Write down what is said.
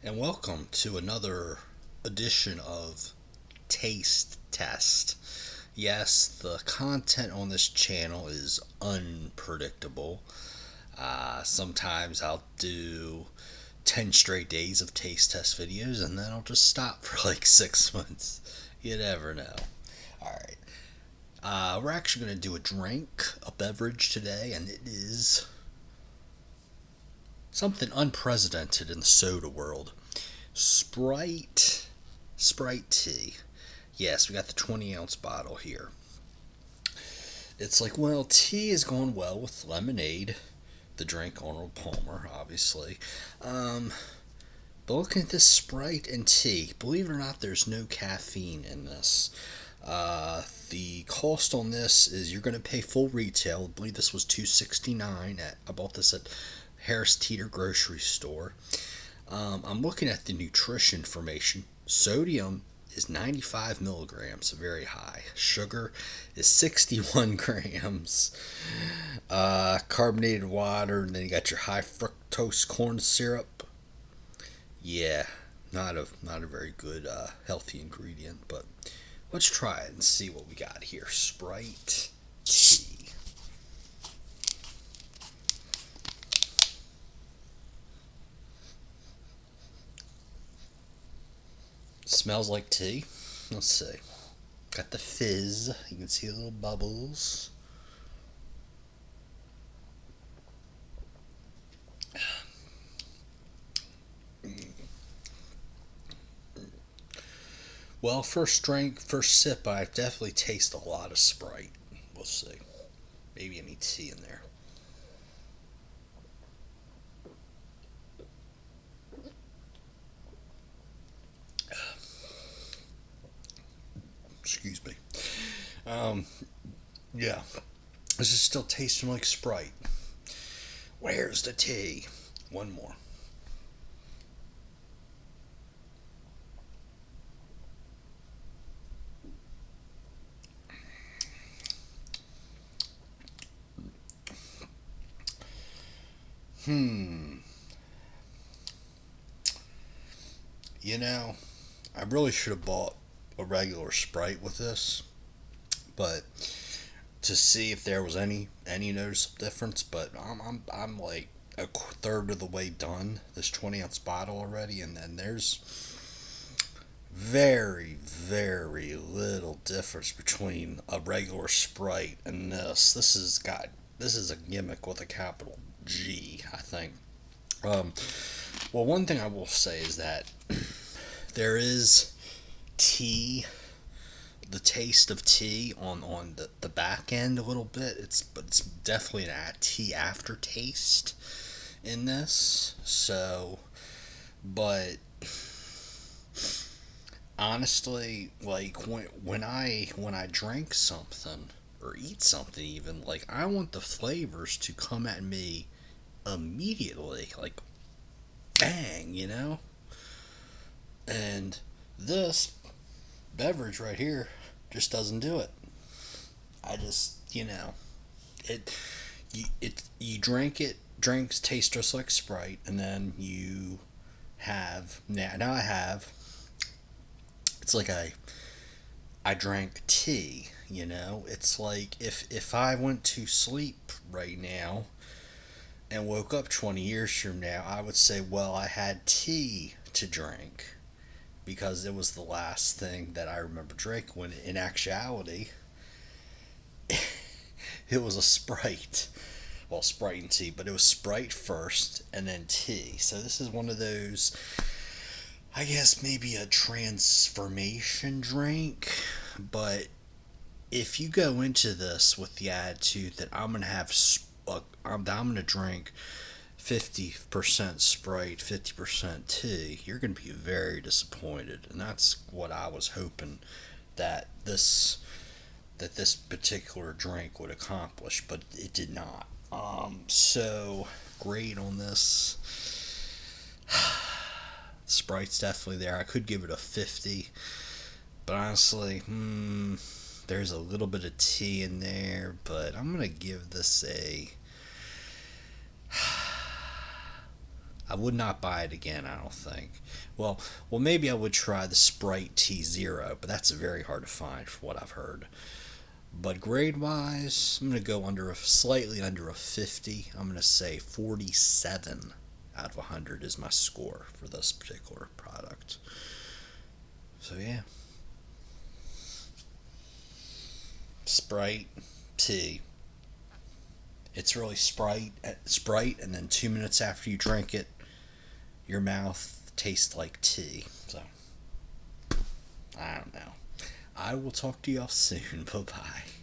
and welcome to another edition of Taste Test. Yes, the content on this channel is unpredictable. Sometimes I'll do 10 straight days of taste test videos and then I'll just stop for like 6 months. You never know. Alright, we're actually going to do a beverage today, and it is something unprecedented in the soda world. Sprite Tea. Yes, we got the 20-ounce bottle here. It's like, well, tea is going well with lemonade, the drink Arnold Palmer, obviously. But looking at this Sprite and tea, believe it or not, there's no caffeine in this. The cost on this is you're going to pay full retail. I believe this was $2.69. I bought this at Harris Teeter grocery store. I'm looking at the nutrition information. Sodium is 95 milligrams, very high. Sugar is 61 grams. Carbonated water, and then you got your high fructose corn syrup. Yeah, not a very good healthy ingredient, but let's try it and see what we got here. Sprite tea. Smells like tea. Let's see. Got the fizz. You can see the little bubbles. Well, first drink, first sip, I definitely taste a lot of Sprite. We'll see. Maybe any tea in there. Excuse me. Um, yeah. This is still tasting like Sprite. Where's the tea? One more. Hmm. You know, I really should have bought a regular Sprite with this, but to see if there was any noticeable difference. But I'm like a third of the way done this 20-ounce bottle already, and then there's very little difference between a regular Sprite and this. This is a gimmick with a capital G, I think. Um, well, one thing I will say is that there is tea, the taste of tea on the back end a little bit. It's definitely an tea aftertaste in this. So, but honestly, like when I drink something or eat something, even like I want the flavors to come at me immediately, like bang, And this beverage right here just doesn't do it. I just, it you drink it, drinks taste just like Sprite, and then you have now I have it's like I drank tea. It's like if I went to sleep right now and woke up 20 years from now, I would say, well, I had tea to drink because it was the last thing that I remember drinking, when in actuality it was a Sprite. Well, Sprite and tea, but it was Sprite first and then tea. So this is one of those, I guess, maybe a transformation drink. But if you go into this with the attitude that I'm gonna have, I'm gonna drink 50% Sprite, 50% tea, you're gonna be very disappointed. And that's what I was hoping that this particular drink would accomplish, but it did not. So great on this. Sprite's definitely there. I could give it a 50, but honestly, there's a little bit of tea in there, but I'm gonna give this a. I would not buy it again, I don't think. Well, maybe I would try the Sprite Tea Zero, but that's very hard to find for what I've heard. But grade wise, I'm going to go slightly under a 50. I'm going to say 47 out of 100 is my score for this particular product. So yeah, Sprite Tea. It's really Sprite, and then 2 minutes after you drink it, your mouth tastes like tea. So I don't know. I will talk to y'all soon. Bye bye.